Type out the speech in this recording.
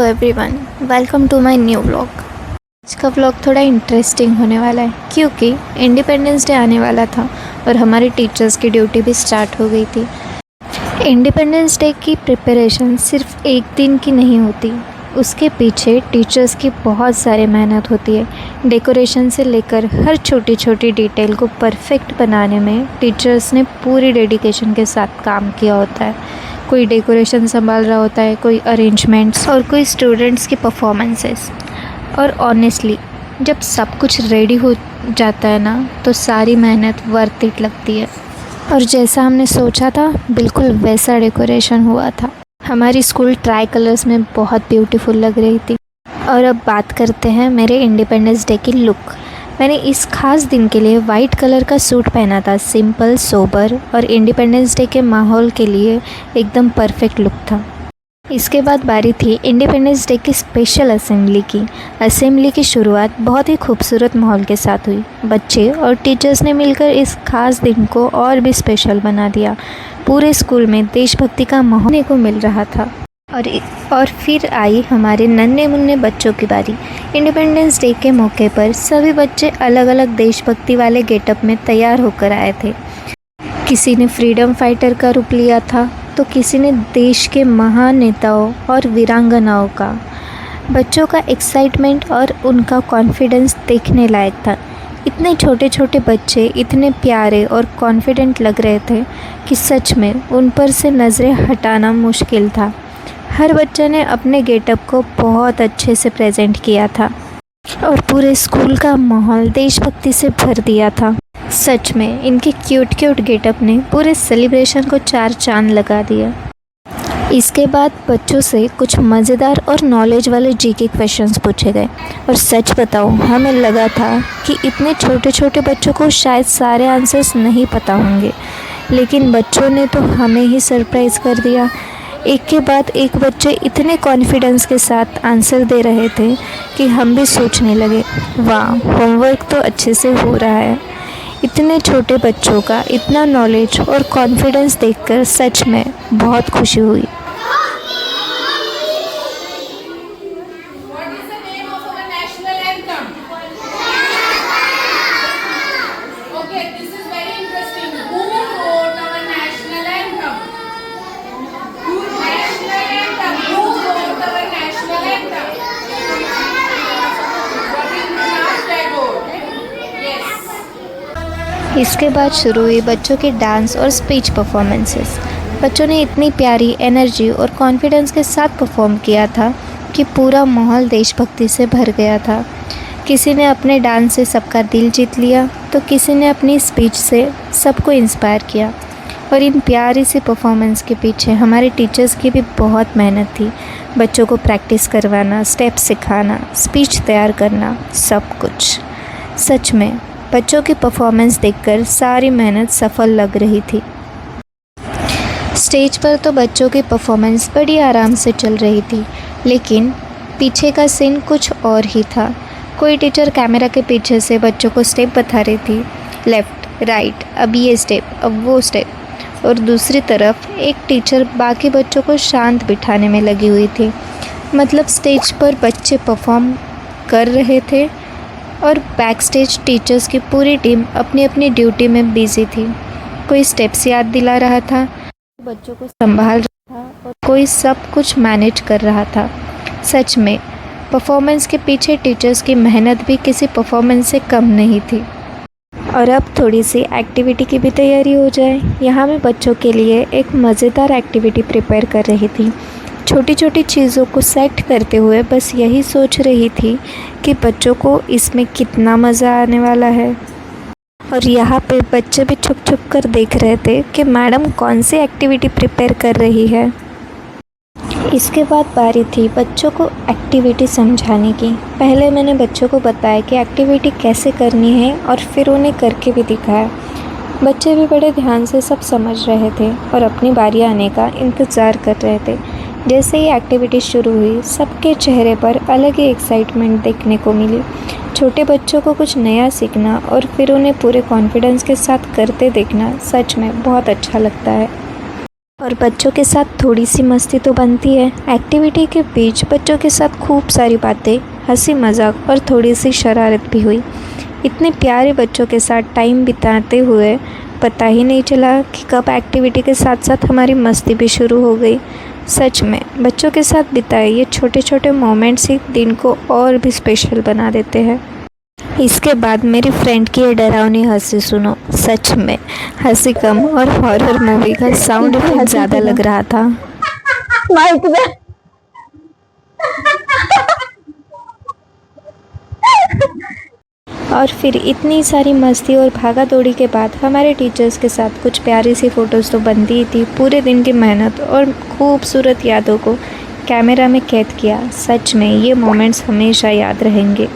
Everyone, welcome to my new vlog. आज का vlog थोड़ा इंटरेस्टिंग होने वाला है क्योंकि इंडिपेंडेंस डे आने वाला था और हमारी टीचर्स की ड्यूटी भी स्टार्ट हो गई थी। इंडिपेंडेंस डे की प्रिपरेशन सिर्फ एक दिन की नहीं होती, उसके पीछे टीचर्स की बहुत सारी मेहनत होती है। डेकोरेशन से लेकर हर छोटी छोटी डिटेल को परफेक्ट बनाने में टीचर्स ने पूरी डेडिकेशन के साथ काम किया होता है। कोई डेकोरेशन संभाल रहा होता है, कोई अरेंजमेंट्स और कोई स्टूडेंट्स की परफॉर्मेंसेस। और ऑनेस्टली जब सब कुछ रेडी हो जाता है ना, तो सारी मेहनत वर्थ इट लगती है। और जैसा हमने सोचा था बिल्कुल वैसा डेकोरेशन हुआ था। हमारी स्कूल ट्राई कलर्स में बहुत ब्यूटीफुल लग रही थी। और अब बात करते हैं मेरे इंडिपेंडेंस डे की लुक। मैंने इस खास दिन के लिए वाइट कलर का सूट पहना था, सिंपल सोबर और इंडिपेंडेंस डे के माहौल के लिए एकदम परफेक्ट लुक था। इसके बाद बारी थी इंडिपेंडेंस डे की स्पेशल असेंबली की शुरुआत बहुत ही खूबसूरत माहौल के साथ हुई। बच्चे और टीचर्स ने मिलकर इस खास दिन को और भी स्पेशल बना दिया। पूरे स्कूल में देशभक्ति का माहौल देखने को मिल रहा था। और फिर आई हमारे नन्हे मुन्ने बच्चों की बारी। इंडिपेंडेंस डे के मौके पर सभी बच्चे अलग अलग देशभक्ति वाले गेटअप में तैयार होकर आए थे। किसी ने फ्रीडम फाइटर का रूप लिया था, तो किसी ने देश के महान नेताओं और वीरांगनाओं का। बच्चों का एक्साइटमेंट और उनका कॉन्फिडेंस देखने लायक था। इतने छोटे छोटे बच्चे इतने प्यारे और कॉन्फिडेंट लग रहे थे कि सच में उन पर से नज़रें हटाना मुश्किल था। हर बच्चे ने अपने गेटअप को बहुत अच्छे से प्रेजेंट किया था और पूरे स्कूल का माहौल देशभक्ति से भर दिया था। सच में इनके क्यूट क्यूट गेटअप ने पूरे सेलिब्रेशन को चार चांद लगा दिया। इसके बाद बच्चों से कुछ मज़ेदार और नॉलेज वाले जीके क्वेश्चंस पूछे गए। और सच बताऊं, हमें लगा था कि इतने छोटे छोटे बच्चों को शायद सारे आंसर्स नहीं पता होंगे, लेकिन बच्चों ने तो हमें ही सरप्राइज़ कर दिया। एक के बाद एक बच्चे इतने कॉन्फिडेंस के साथ आंसर दे रहे थे कि हम भी सोचने लगे, वाह, होमवर्क तो अच्छे से हो रहा है। इतने छोटे बच्चों का इतना नॉलेज और कॉन्फिडेंस देखकर सच में बहुत खुशी हुई। इसके बाद शुरू हुई बच्चों की डांस और स्पीच परफॉर्मेंसेस। बच्चों ने इतनी प्यारी एनर्जी और कॉन्फिडेंस के साथ परफॉर्म किया था कि पूरा माहौल देशभक्ति से भर गया था। किसी ने अपने डांस से सबका दिल जीत लिया, तो किसी ने अपनी स्पीच से सबको इंस्पायर किया। और इन प्यारी सी परफॉर्मेंस के पीछे हमारे टीचर्स की भी बहुत मेहनत थी। बच्चों को प्रैक्टिस करवाना, स्टेप सिखाना, स्पीच तैयार करना, सब कुछ। सच में बच्चों की परफॉर्मेंस देखकर सारी मेहनत सफल लग रही थी। स्टेज पर तो बच्चों की परफॉर्मेंस बड़ी आराम से चल रही थी, लेकिन पीछे का सीन कुछ और ही था। कोई टीचर कैमरा के पीछे से बच्चों को स्टेप बता रही थी, लेफ़्ट राइट, अब ये स्टेप, अब वो स्टेप। और दूसरी तरफ एक टीचर बाकी बच्चों को शांत बिठाने में लगी हुई थी। मतलब स्टेज पर बच्चे परफॉर्म कर रहे थे और बैक स्टेज टीचर्स की पूरी टीम अपनी अपनी ड्यूटी में बिजी थी। कोई स्टेप्स याद दिला रहा था, बच्चों को संभाल रहा था और कोई सब कुछ मैनेज कर रहा था। सच में परफॉर्मेंस के पीछे टीचर्स की मेहनत भी किसी परफॉर्मेंस से कम नहीं थी। और अब थोड़ी सी एक्टिविटी की भी तैयारी हो जाए। यहाँ मैं बच्चों के लिए एक मज़ेदार एक्टिविटी प्रिपेयर कर रही थी। छोटी छोटी चीज़ों को सेट करते हुए बस यही सोच रही थी कि बच्चों को इसमें कितना मज़ा आने वाला है। और यहाँ पे बच्चे भी छुप छुप कर देख रहे थे कि मैडम कौन सी एक्टिविटी प्रिपेयर कर रही है। इसके बाद बारी थी बच्चों को एक्टिविटी समझाने की। पहले मैंने बच्चों को बताया कि एक्टिविटी कैसे करनी है और फिर उन्हें करके भी दिखाया। बच्चे भी बड़े ध्यान से सब समझ रहे थे और अपनी बारी आने का इंतज़ार कर रहे थे। जैसे ही एक्टिविटी शुरू हुई, सबके चेहरे पर अलग ही एक्साइटमेंट देखने को मिली। छोटे बच्चों को कुछ नया सीखना और फिर उन्हें पूरे कॉन्फिडेंस के साथ करते देखना सच में बहुत अच्छा लगता है। और बच्चों के साथ थोड़ी सी मस्ती तो बनती है। एक्टिविटी के बीच बच्चों के साथ खूब सारी बातें, हंसी मजाक और थोड़ी सी शरारत भी हुई। इतने प्यारे बच्चों के साथ टाइम बिताते हुए पता ही नहीं चला कि कब एक्टिविटी के साथ साथ हमारी मस्ती भी शुरू हो गई। सच में बच्चों के साथ बिताए ये छोटे छोटे मोमेंट्स ही दिन को और भी स्पेशल बना देते हैं। इसके बाद मेरी फ्रेंड की ये डरावनी हंसी सुनो। सच में हंसी कम और हॉरर मूवी का साउंड इफेक्ट ज़्यादा लग रहा था। और फिर इतनी सारी मस्ती और भागा दौड़ी के बाद हमारे टीचर्स के साथ कुछ प्यारी सी फ़ोटोज़ तो बनती ही थी। पूरे दिन की मेहनत और खूबसूरत यादों को कैमरा में कैद किया। सच में ये मोमेंट्स हमेशा याद रहेंगे।